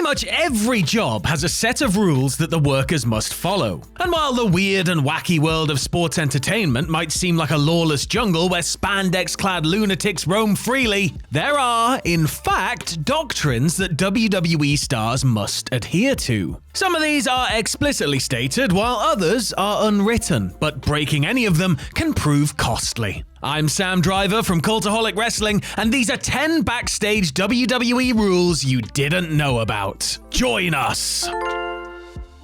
much every job has a set of rules that the workers must follow. And while the weird and wacky world of sports entertainment might seem like a lawless jungle where spandex-clad lunatics roam freely, there are, in fact, doctrines that WWE stars must adhere to. Some of these are explicitly stated, while others are unwritten, but breaking any of them can prove costly. I'm Sam Driver from Cultaholic Wrestling, and these are 10 backstage WWE rules you didn't know about. Join us!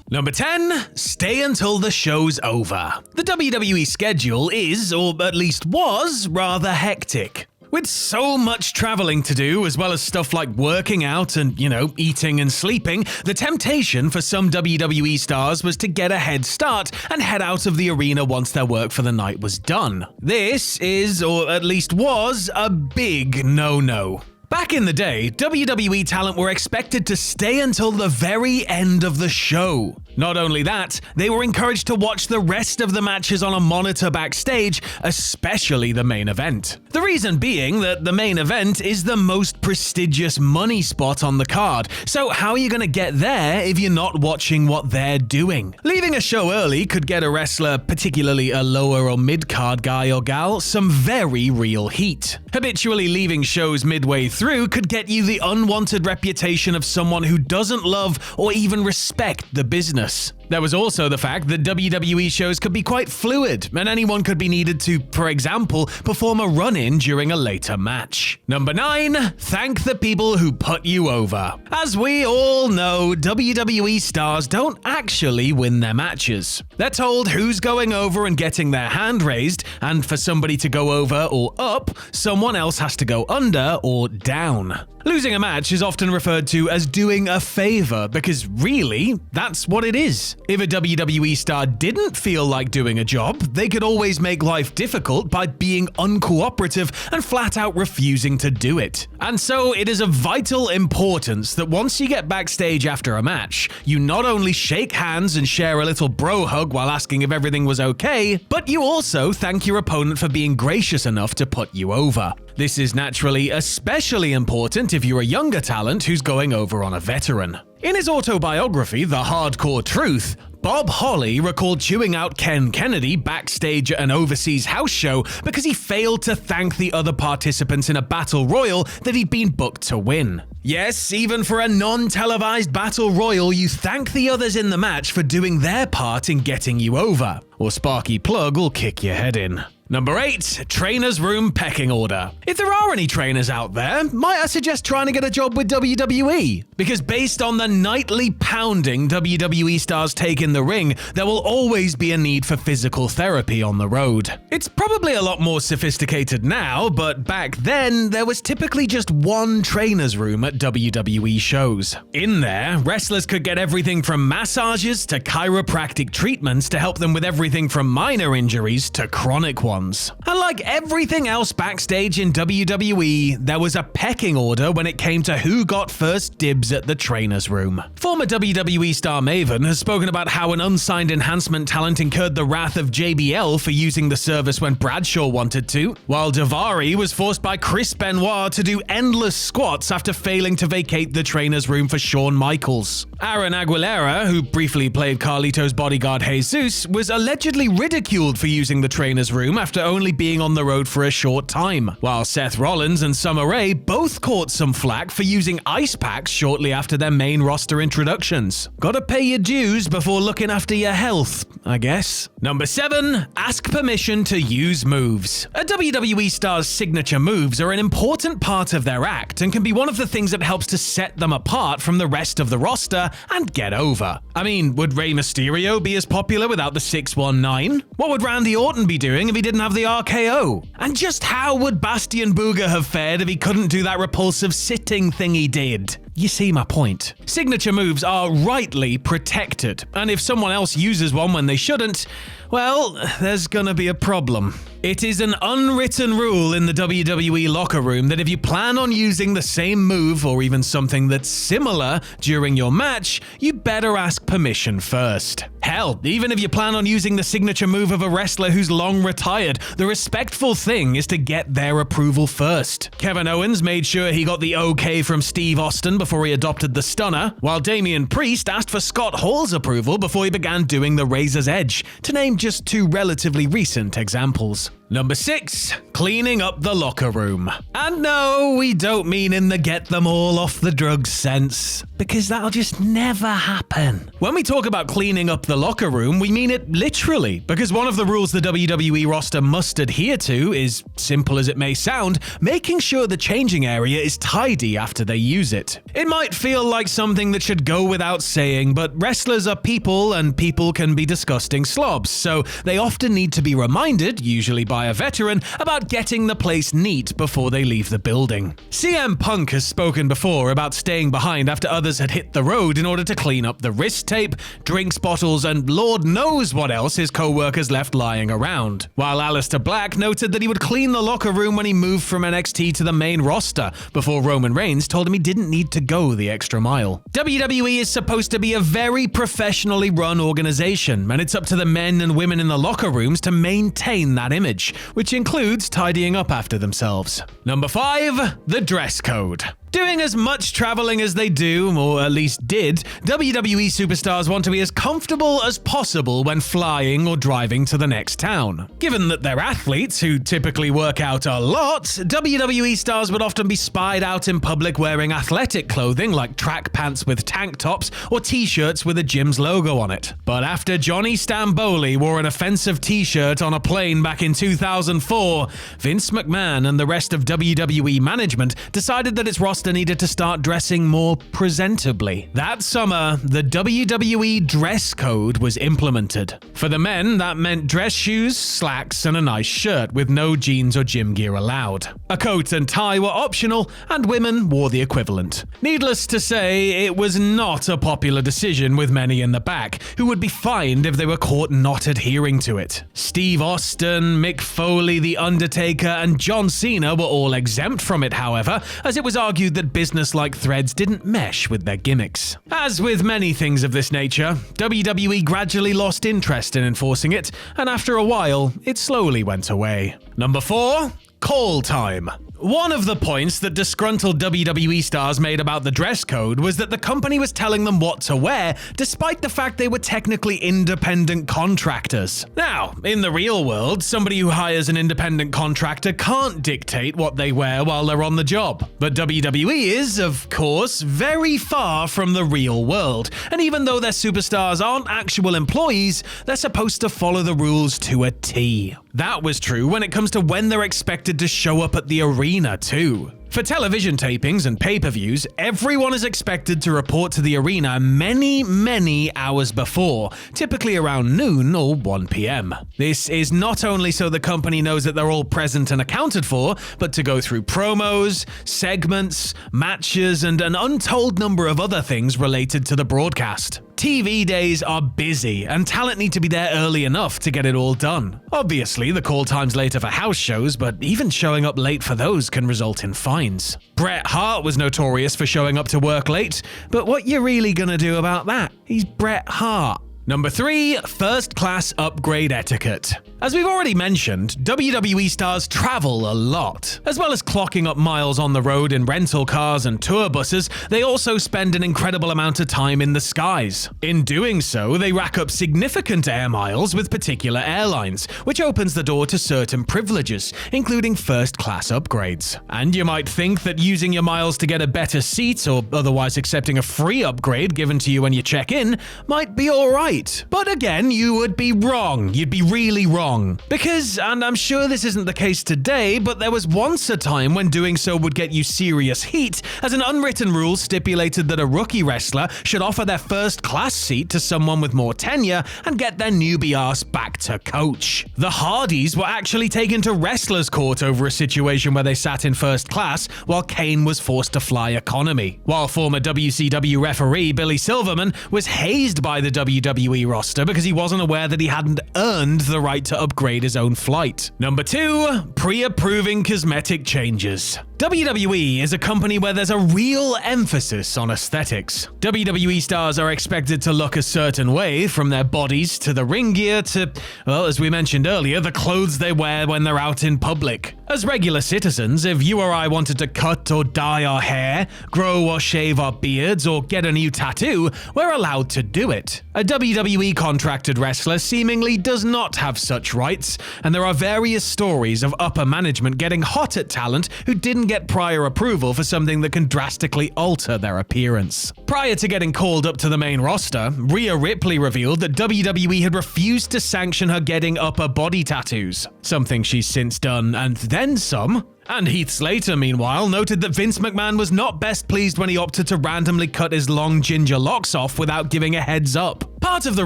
Number 10. Stay until the show's over. The WWE schedule is, or at least was, rather hectic. With so much traveling to do, as well as stuff like working out and, eating and sleeping, the temptation for some WWE stars was to get a head start and head out of the arena once their work for the night was done. This is, or at least was, a big no-no. Back in the day, WWE talent were expected to stay until the very end of the show. Not only that, they were encouraged to watch the rest of the matches on a monitor backstage, especially the main event. The reason being that the main event is the most prestigious money spot on the card, so how are you going to get there if you're not watching what they're doing? Leaving a show early could get a wrestler, particularly a lower or mid-card guy or gal, some very real heat. Habitually leaving shows midway through could get you the unwanted reputation of someone who doesn't love or even respect the business. There was also the fact that WWE shows could be quite fluid, and anyone could be needed to, for example, perform a run-in during a later match. Number 9. Thank the people who put you over. As we all know, WWE stars don't actually win their matches. They're told who's going over and getting their hand raised, and for somebody to go over or up, someone else has to go under or down. Losing a match is often referred to as doing a favor because really, that's what it is. If a WWE star didn't feel like doing a job, they could always make life difficult by being uncooperative and flat out refusing to do it. And so it is of vital importance that once you get backstage after a match, you not only shake hands and share a little bro hug while asking if everything was okay, but you also thank your opponent for being gracious enough to put you over. This is naturally especially important if you're a younger talent who's going over on a veteran. In his autobiography, The Hardcore Truth, Bob Holly recalled chewing out Ken Kennedy backstage at an overseas house show because he failed to thank the other participants in a battle royal that he'd been booked to win. Yes, even for a non-televised battle royal, you thank the others in the match for doing their part in getting you over, or Sparky Plug will kick your head in. Number 8. Trainer's Room Pecking Order. If there are any trainers out there, might I suggest trying to get a job with WWE? Because based on the nightly pounding WWE stars take in the ring, there will always be a need for physical therapy on the road. It's probably a lot more sophisticated now, but back then, there was typically just one trainer's room at WWE shows. In there, wrestlers could get everything from massages to chiropractic treatments to help them with everything from minor injuries to chronic ones. And like everything else backstage in WWE, there was a pecking order when it came to who got first dibs at the trainer's room. Former WWE star Maven has spoken about how an unsigned enhancement talent incurred the wrath of JBL for using the service when Bradshaw wanted to, while Daivari was forced by Chris Benoit to do endless squats after failing to vacate the trainer's room for Shawn Michaels. Aaron Aguilera, who briefly played Carlito's bodyguard Jesus, was allegedly ridiculed for using the trainer's room after only being on the road for a short time, while Seth Rollins and Summer Rae both caught some flack for using ice packs shortly after their main roster introductions. Gotta pay your dues before looking after your health, I guess. Number 7. Ask permission to use moves. A WWE star's signature moves are an important part of their act and can be one of the things that helps to set them apart from the rest of the roster and get over. I mean, would Rey Mysterio be as popular without the 619? What would Randy Orton be doing if he didn't have the RKO? And just how would Bastion Booger have fared if he couldn't do that repulsive sitting thing he did? You see my point. Signature moves are rightly protected, and if someone else uses one when they shouldn't, Well, there's gonna be a problem. It is an unwritten rule in the WWE locker room that if you plan on using the same move or even something that's similar during your match, you better ask permission first. Hell, even if you plan on using the signature move of a wrestler who's long retired, the respectful thing is to get their approval first. Kevin Owens made sure he got the okay from Steve Austin before he adopted the stunner, while Damian Priest asked for Scott Hall's approval before he began doing the Razor's Edge, to name just two relatively recent examples. Number 6. Cleaning up the locker room. And no, we don't mean in the get them all off the drugs sense, because that'll just never happen. When we talk about cleaning up the locker room, we mean it literally, because one of the rules the WWE roster must adhere to is, simple as it may sound, making sure the changing area is tidy after they use it. It might feel like something that should go without saying, but wrestlers are people and people can be disgusting slobs, so they often need to be reminded, usually by a veteran, about getting the place neat before they leave the building. CM Punk has spoken before about staying behind after others had hit the road in order to clean up the wrist tape, drinks bottles, and Lord knows what else his co-workers left lying around. While Aleister Black noted that he would clean the locker room when he moved from NXT to the main roster, before Roman Reigns told him he didn't need to go the extra mile. WWE is supposed to be a very professionally run organization, and it's up to the men and women in the locker rooms to maintain that image, which includes tidying up after themselves. Number 5. The dress code. Doing as much traveling as they do, or at least did, WWE superstars want to be as comfortable as possible when flying or driving to the next town. Given that they're athletes who typically work out a lot, WWE stars would often be spied out in public wearing athletic clothing like track pants with tank tops or t-shirts with a gym's logo on it. But after Johnny Stamboli wore an offensive t-shirt on a plane back in 2004, Vince McMahon and the rest of WWE management decided that its roster needed to start dressing more presentably. That summer, the WWE dress code was implemented. For the men, that meant dress shoes, slacks, and a nice shirt with no jeans or gym gear allowed. A coat and tie were optional, and women wore the equivalent. Needless to say, it was not a popular decision with many in the back, who would be fined if they were caught not adhering to it. Steve Austin, Mick Foley, The Undertaker, and John Cena were all exempt from it, however, as it was argued that business-like threads didn't mesh with their gimmicks. As with many things of this nature, WWE gradually lost interest in enforcing it, and after a while, it slowly went away. Number 4. Call time. One of the points that disgruntled WWE stars made about the dress code was that the company was telling them what to wear, despite the fact they were technically independent contractors. Now, in the real world, somebody who hires an independent contractor can't dictate what they wear while they're on the job. But WWE is, of course, very far from the real world, and even though their superstars aren't actual employees, they're supposed to follow the rules to a T. That was true when it comes to when they're expected to show up at the arena too. For television tapings and pay-per-views, everyone is expected to report to the arena many hours before, typically around noon or 1 p.m. This is not only so the company knows that they're all present and accounted for, but to go through promos, segments, matches, and an untold number of other things related to the broadcast. TV days are busy, and talent need to be there early enough to get it all done. Obviously, the call time's later for house shows, but even showing up late for those can result in fines. Bret Hart was notorious for showing up to work late, but what you really gonna do about that? He's Bret Hart. Number 3. First class upgrade etiquette. As we've already mentioned, WWE stars travel a lot. As well as clocking up miles on the road in rental cars and tour buses, they also spend an incredible amount of time in the skies. In doing so, they rack up significant air miles with particular airlines, which opens the door to certain privileges, including first class upgrades. And you might think that using your miles to get a better seat or otherwise accepting a free upgrade given to you when you check in might be alright. But again, you would be wrong. You'd be really wrong. Because, and I'm sure this isn't the case today, but there was once a time when doing so would get you serious heat, as an unwritten rule stipulated that a rookie wrestler should offer their first class seat to someone with more tenure and get their newbie ass back to coach. The Hardys were actually taken to wrestlers' court over a situation where they sat in first class while Kane was forced to fly economy. While former WCW referee Billy Silverman was hazed by the WWE WWE roster because he wasn't aware that he hadn't earned the right to upgrade his own flight. Number 2. Pre-approving cosmetic changes. WWE is a company where there's a real emphasis on aesthetics. WWE stars are expected to look a certain way, from their bodies to the ring gear to, well, as we mentioned earlier, the clothes they wear when they're out in public. As regular citizens, if you or I wanted to cut or dye our hair, grow or shave our beards, or get a new tattoo, we're allowed to do it. A WWE contracted wrestler seemingly does not have such rights, and there are various stories of upper management getting hot at talent who didn't get prior approval for something that can drastically alter their appearance. Prior to getting called up to the main roster, Rhea Ripley revealed that WWE had refused to sanction her getting upper body tattoos, something she's since done, and then some. And Heath Slater, meanwhile, noted that Vince McMahon was not best pleased when he opted to randomly cut his long ginger locks off without giving a heads up. Part of the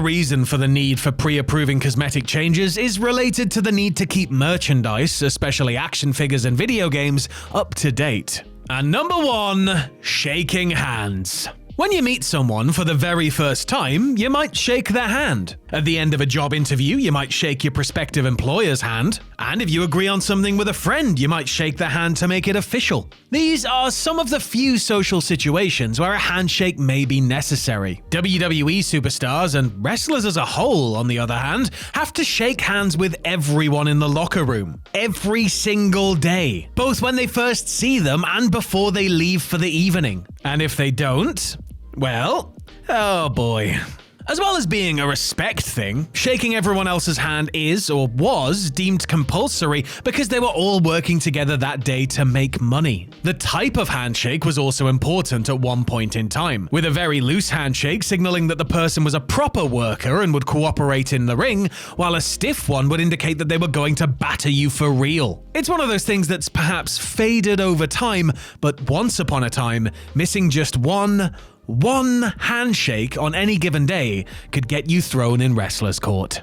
reason for the need for pre-approving cosmetic changes is related to the need to keep merchandise, especially action figures and video games, up to date. And number 1, shaking hands. When you meet someone for the very first time, you might shake their hand. At the end of a job interview, you might shake your prospective employer's hand. And if you agree on something with a friend, you might shake their hand to make it official. These are some of the few social situations where a handshake may be necessary. WWE superstars and wrestlers as a whole, on the other hand, have to shake hands with everyone in the locker room. Every single day. Both when they first see them and before they leave for the evening. And if they don't, well, oh boy. As well as being a respect thing, shaking everyone else's hand is, or was, deemed compulsory because they were all working together that day to make money. The type of handshake was also important at one point in time, with a very loose handshake signaling that the person was a proper worker and would cooperate in the ring, while a stiff one would indicate that they were going to batter you for real. It's one of those things that's perhaps faded over time, but once upon a time, missing just one handshake on any given day could get you thrown in wrestler's court.